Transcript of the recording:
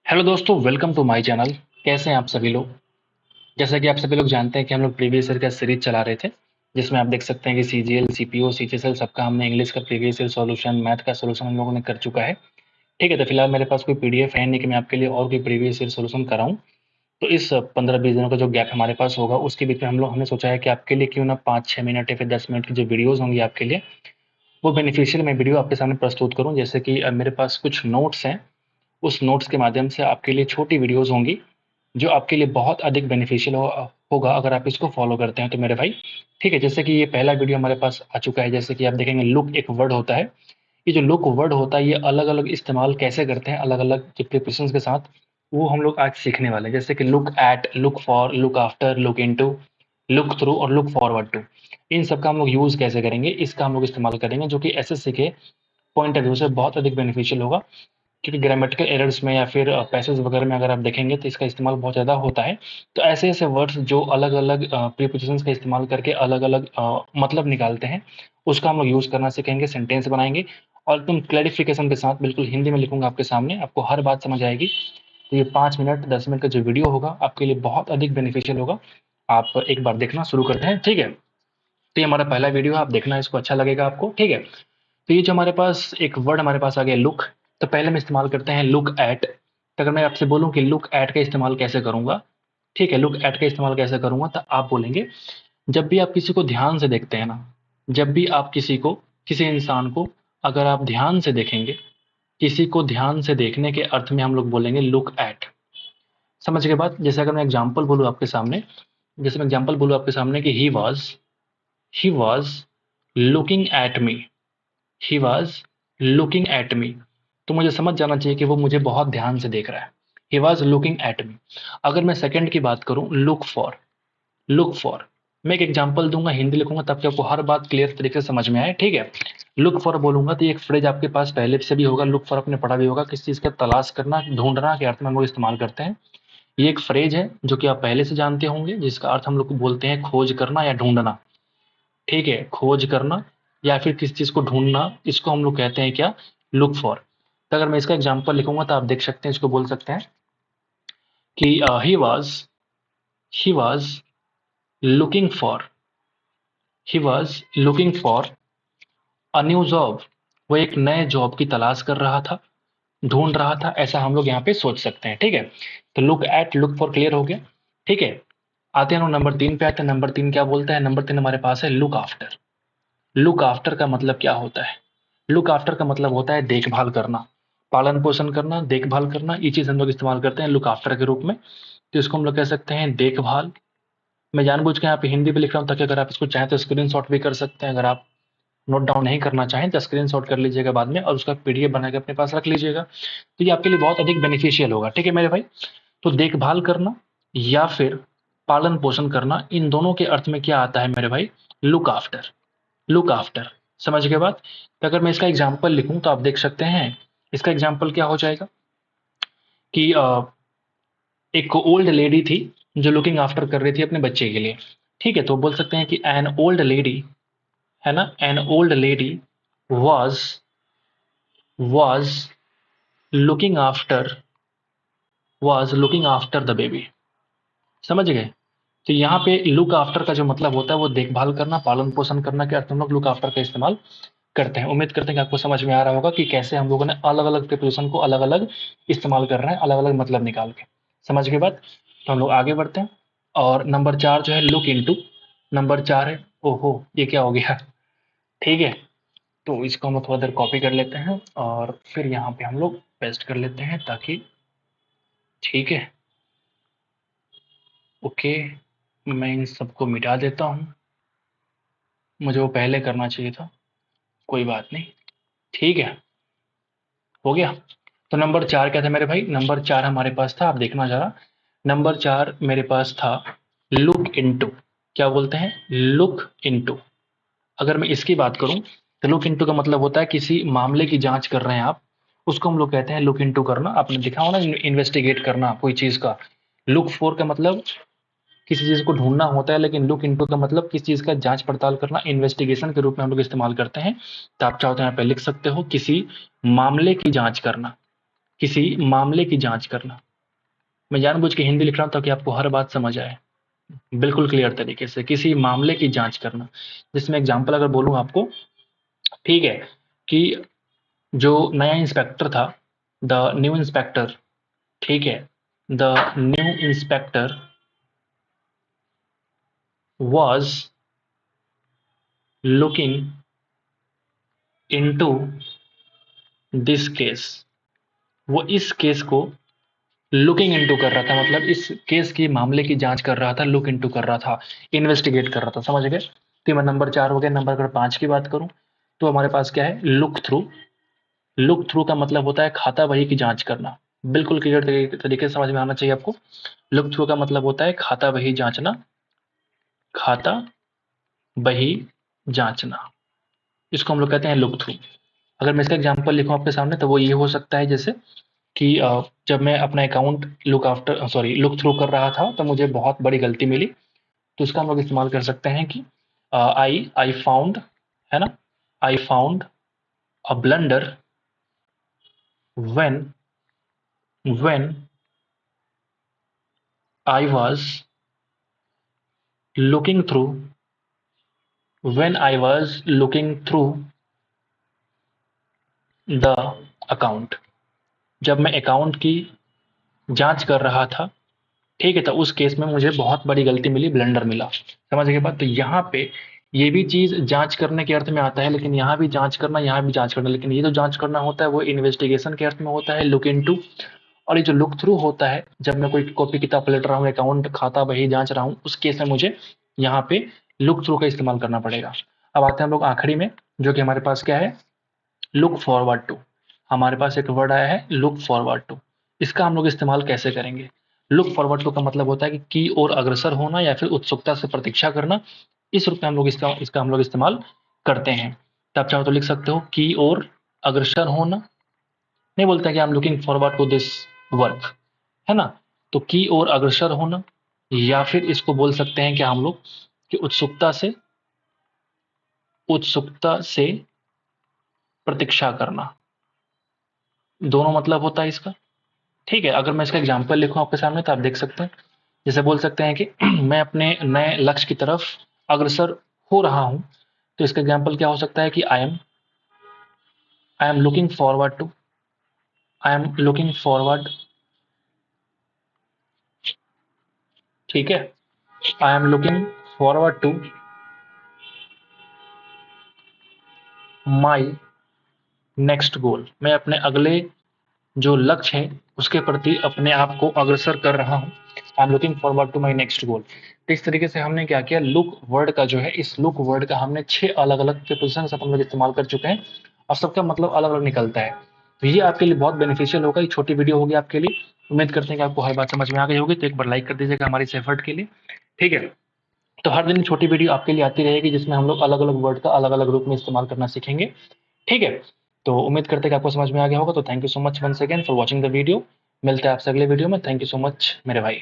Hello दोस्तों, welcome to my channel. कैसे हैं आप सभी लोग। जैसा कि आप सभी लोग जानते हैं कि हम लोग प्रीवियस ईयर का सीरीज चला रहे थे, जिसमें आप देख सकते हैं कि सीजीएल, सीपीओ, सीजीएल सबका हमने इंग्लिश का प्रीवियस ईयर सॉल्यूशन, मैथ का सॉल्यूशन हम लोगों ने कर चुका है। ठीक है, तो फिलहाल मेरे पास कोई पीडीएफ है नहीं कि मैं आपके लिए और कोई प्रीवियस ईयर सॉल्यूशन कराऊं। तो इस 15-20 दिनों का जो गैप हमारे पास होगा, उसके बीच में हमने सोचा है कि आपके लिए क्यों ना 5-6 मिनट या फिर 10 मिनट की जो वीडियोज़ होंगी आपके लिए, वो बेनिफिशियल मैं वीडियो आपके सामने प्रस्तुत करूँ। जैसे कि मेरे पास कुछ नोट्स हैं, उस नोट्स के माध्यम से आपके लिए छोटी वीडियोज़ होंगी जो आपके लिए बहुत अधिक बेनिफिशियल होगा अगर आप इसको फॉलो करते हैं तो मेरे भाई। ठीक है, जैसे कि ये पहला वीडियो हमारे पास आ चुका है। जैसे कि आप देखेंगे, लुक एक वर्ड होता है। ये जो लुक वर्ड होता है, ये अलग अलग इस्तेमाल कैसे करते हैं अलग अलग प्रिपरेशन के साथ, वो हम लोग आज सीखने वाले हैं। जैसे कि look at, look for, look after, look into, look through और लुक फॉरवर्ड टू, इन सब का हम लोग यूज़ कैसे करेंगे, इसका हम लोग इस्तेमाल करेंगे, जो कि एसएससी के पॉइंट ऑफ व्यू से बहुत अधिक बेनिफिशियल होगा। क्योंकि ग्रामेटिकल एरर्स में या फिर पैसेज वगैरह में अगर आप देखेंगे तो इसका इस्तेमाल बहुत ज़्यादा होता है। तो ऐसे-ऐसे वर्ड्स जो अलग-अलग प्रीपोजिशंस का इस्तेमाल करके अलग-अलग मतलब निकालते हैं, उसका हम लोग यूज़ करना सीखेंगे, सेंटेंस बनाएँगे और एकदम क्लैरिफिकेशन के साथ बिल्कुल हिंदी में लिखूँगा आपके सामने, आपको हर बात समझ आएगी। तो ये 5 मिनट, 10 मिनट का जो वीडियो होगा, आपके लिए बहुत अधिक बेनिफिशियल होगा। आप एक बार देखना शुरू करते हैं, ठीक है? तो ये हमारा पहला वीडियो है, आप देखना, इसको अच्छा लगेगा आपको, ठीक है? तो ये जो हमारे पास एक वर्ड हमारे पास आ गया लुक, तो पहले हम इस्तेमाल करते हैं लुक एट। तो अगर मैं आपसे बोलूँ कि लुक एट का इस्तेमाल कैसे करूँगा, ठीक है, लुक एट का इस्तेमाल कैसे करूँगा, तो आप बोलेंगे, जब भी आप किसी को ध्यान से देखते हैं ना, जब भी आप किसी इंसान को अगर आप ध्यान से देखेंगे, किसी को ध्यान से देखने के अर्थ में हम लोग बोलेंगे लुक एट। समझ गए बात? जैसे अगर मैं एग्जाम्पल बोलूँ आपके सामने, जैसे मैं एग्जाम्पल बोलूँ आपके सामने कि he was looking at me, he was looking at me, तो मुझे समझ जाना चाहिए कि वो मुझे बहुत ध्यान से देख रहा है। He was looking at me. अगर मैं सेकंड की बात करूं, लुक फॉर, मैं एक एग्जांपल दूंगा, हिंदी लिखूंगा ताकि आपको हर बात क्लियर तरीके से समझ में आए, ठीक है? लुक फॉर बोलूंगा तो ये एक फ्रेज आपके पास पहले से भी होगा, लुक फॉर आपने पढ़ा भी होगा, किसी चीज का तलाश करना, ढूंढना के अर्थ में हम लोग इस्तेमाल करते हैं। ये एक फ्रेज है जो कि आप पहले से जानते होंगे, जिसका अर्थ हम लोग बोलते हैं खोज करना या ढूंढना। ठीक है, खोज करना या फिर किसी चीज़ को ढूंढना, इसको हम लोग कहते हैं क्या, लुक फॉर। तो अगर मैं इसका एग्जांपल लिखूंगा तो आप देख सकते हैं, इसको बोल सकते हैं कि he was looking for he was looking for a new job. वो एक नए जॉब की तलाश कर रहा था, ढूंढ रहा था, ऐसा हम लोग यहाँ पे सोच सकते हैं, ठीक है? तो look at, look for clear हो गया, ठीक है? आते हैं नंबर 3 पे आते हैं। नंबर 3 क्या बोलता है? नंबर 3 हमारे पास है लुक आफ्टर। लुक आफ्टर का मतलब क्या होता है? लुक आफ्टर का मतलब होता है देखभाल करना, पालन पोषण करना, देखभाल करना। ये चीज़ हम लोग इस्तेमाल करते हैं लुक आफ्टर के रूप में। तो इसको हम लोग कह सकते हैं देखभाल। मैं जानबूझ के यहाँ पे हिंदी पे लिख रहा हूँ ताकि अगर आप इसको चाहें तो स्क्रीनशॉट भी कर सकते हैं। अगर आप नोट डाउन नहीं करना चाहें तो स्क्रीनशॉट कर लीजिएगा बाद में और उसका पीडीएफ बना के अपने पास रख लीजिएगा। तो ये आपके लिए बहुत अधिक बेनिफिशियल होगा, ठीक है मेरे भाई? तो देखभाल करना या फिर पालन पोषण करना, इन दोनों के अर्थ में क्या आता है मेरे भाई? Look after. लुक आफ्टर, समझ गए बात? तो अगर मैं इसका एग्जाम्पल लिखूं तो आप देख सकते हैं, इसका एग्जाम्पल क्या हो जाएगा कि एक ओल्ड लेडी थी जो लुकिंग आफ्टर कर रही थी अपने बच्चे के लिए। ठीक है, तो बोल सकते हैं कि एन ओल्ड लेडी, है ना, an old lady was was looking after was looking after the baby. समझ गए? तो यहाँ पे लुक आफ्टर का जो मतलब होता है वो देखभाल करना, पालन पोषण करना के अर्थ में हम लोग लुक आफ्टर का इस्तेमाल करते हैं। उम्मीद करते हैं कि आपको समझ में आ रहा होगा कि कैसे हम लोगों ने अलग अलग प्रिपोजिशन को अलग अलग इस्तेमाल कर रहे हैं, अलग अलग मतलब निकाल के। समझ के बाद तो हम लोग आगे बढ़ते हैं। और नंबर 4 जो है लुक इनटू, नंबर 4 है, ओहो ये क्या हो गया, ठीक है? तो इसको हम लोग थोड़ा देर कॉपी कर लेते हैं और फिर यहाँ पे हम लोग पेस्ट कर लेते हैं ताकि, ठीक है, ओके, मैं इन सबको मिटा देता हूँ, मुझे वो पहले करना चाहिए था, कोई बात नहीं, ठीक है, हो गया। तो नंबर 4 क्या था मेरे भाई? नंबर 4 हमारे पास था, आप देखना जरा, नंबर 4 मेरे पास था लुक इनटू। क्या बोलते हैं? Look into. अगर मैं इसकी बात करूं तो लुक इनटू का मतलब होता है किसी मामले की जांच कर रहे हैं आप, उसको हम लोग कहते हैं लुक इनटू करना। आपने देखा हो ना, इन्वेस्टिगेट करना कोई चीज का। लुक फॉर का मतलब किसी चीज को ढूंढना होता है, लेकिन लुक इनटू का मतलब किसी चीज का जांच पड़ताल करना, इन्वेस्टिगेशन के रूप में हम लोग इस्तेमाल करते हैं। तो आप चाहो तो यहाँ पे लिख सकते हो किसी मामले की जांच करना, किसी मामले की जांच करना। मैं जानबूझ के हिंदी लिख रहा हूं ताकि आपको हर बात समझ आए बिल्कुल क्लियर तरीके से। किसी मामले की जांच करना, जिसमें एग्जाम्पल अगर बोलूं आपको, ठीक है, कि जो नया इंस्पेक्टर था, द न्यू इंस्पेक्टर, ठीक है, the new inspector was looking into this case। वो इस केस को लुकिंग इनटू कर रहा था, मतलब इस केस की मामले की जांच कर रहा था, लुक इनटू कर रहा था, इन्वेस्टिगेट कर रहा था। समझ गए? तो मैं नंबर 4 हो गया। नंबर अगर 5 की बात करूं तो हमारे पास क्या है? Look through. लुक थ्रू का मतलब होता है खाता बही की जांच करना। बिल्कुल क्लियर तरीके से समझ में आना चाहिए आपको। लुक थ्रू का मतलब होता है खाता बही जांचना, खाता बही जांचना, इसको हम लोग कहते हैं लुक थ्रू। अगर मैं इसका एग्जांपल लिखूं आपके सामने तो वो ये हो सकता है जैसे कि जब मैं अपना अकाउंट लुक थ्रू कर रहा था तो मुझे बहुत बड़ी गलती मिली, तो इसका हम लोग इस्तेमाल कर सकते हैं कि आई फाउंड, है ना, I found a blunder when when I was looking through when I was looking through the account. जब मैं अकाउंट की जांच कर रहा था, ठीक है, तो उस केस में मुझे बहुत बड़ी गलती मिली, ब्लंडर मिला। समझ गए बात? तो यहाँ पे ये भी चीज जांच करने के अर्थ में आता है, लेकिन यहाँ भी जांच करना, यहाँ भी जांच करना, लेकिन ये जो जांच करना होता है वो इन्वेस्टिगेशन के अर्थ में होता है, लुक इनटू। और ये जो लुक थ्रू होता है, जब मैं कोई कॉपी किताब पलट रहा हूँ, अकाउंट खाता बही जांच रहा हूँ, उस केस में मुझे यहाँ पे लुक थ्रू का इस्तेमाल करना पड़ेगा। अब आते हैं हम लोग आखिरी में, जो कि हमारे पास क्या है? Look forward to. हमारे पास एक वर्ड आया है लुक फॉरवर्ड टू। इसका हम लोग इस्तेमाल कैसे करेंगे? लुक फॉरवर्ड टू का मतलब होता है कि की ओर अग्रसर होना या फिर उत्सुकता से प्रतीक्षा करना। इस रूप में हम लोग इसका हम लोग इस्तेमाल करते हैं। तो आप चाहो तो लिख सकते हो की ओर अग्रसर होना। नहीं बोलते हैं कि I am looking forward to this work, है ना? तो की ओर अग्रसर होना, या फिर इसको बोल सकते हैं कि हम लोग कि उत्सुकता से प्रतीक्षा करना। दोनों मतलब होता है इसका। ठीक है, अगर मैं इसका एग्जाम्पल लिखूं आपके सामने तो आप देख सकते हैं। जैसे बोल सकते हैं कि मैं अपने नए लक्ष्य की तरफ अग्रसर हो रहा हूं, तो इसका एग्जाम्पल क्या हो सकता है कि I am looking forward to, I am looking forward, ठीक है, I am looking forward to my next goal. मैं अपने अगले जो लक्ष्य है उसके प्रति अपने आप को अग्रसर कर रहा हूँ। I am looking forward to my next goal. तो इस तरीके से हमने क्या किया, लुक वर्ड का जो है, इस लुक वर्ड का हमने 6 अलग अलग प्रीपोजिशन अपन लोग इस्तेमाल कर चुके हैं, और सबका मतलब अलग अलग निकलता है। तो ये आपके लिए बहुत बेनिफिशियल होगा। ये छोटी वीडियो होगी आपके लिए। उम्मीद करते हैं कि आपको हर बात समझ में आ गई होगी। तो एक बार लाइक कर दीजिएगा हमारी इस एफर्ट के लिए, ठीक है। तो हर दिन छोटी वीडियो आपके लिए आती रहेगी जिसमें हम लोग अलग अलग वर्ड का अलग अलग रूप में इस्तेमाल करना सीखेंगे, ठीक है। तो उम्मीद करते हैं कि आपको समझ में आ गया होगा। तो thank you so much once again for watching the video. मिलते हैं आपसे अगले वीडियो में। थैंक यू सो मच मेरे भाई।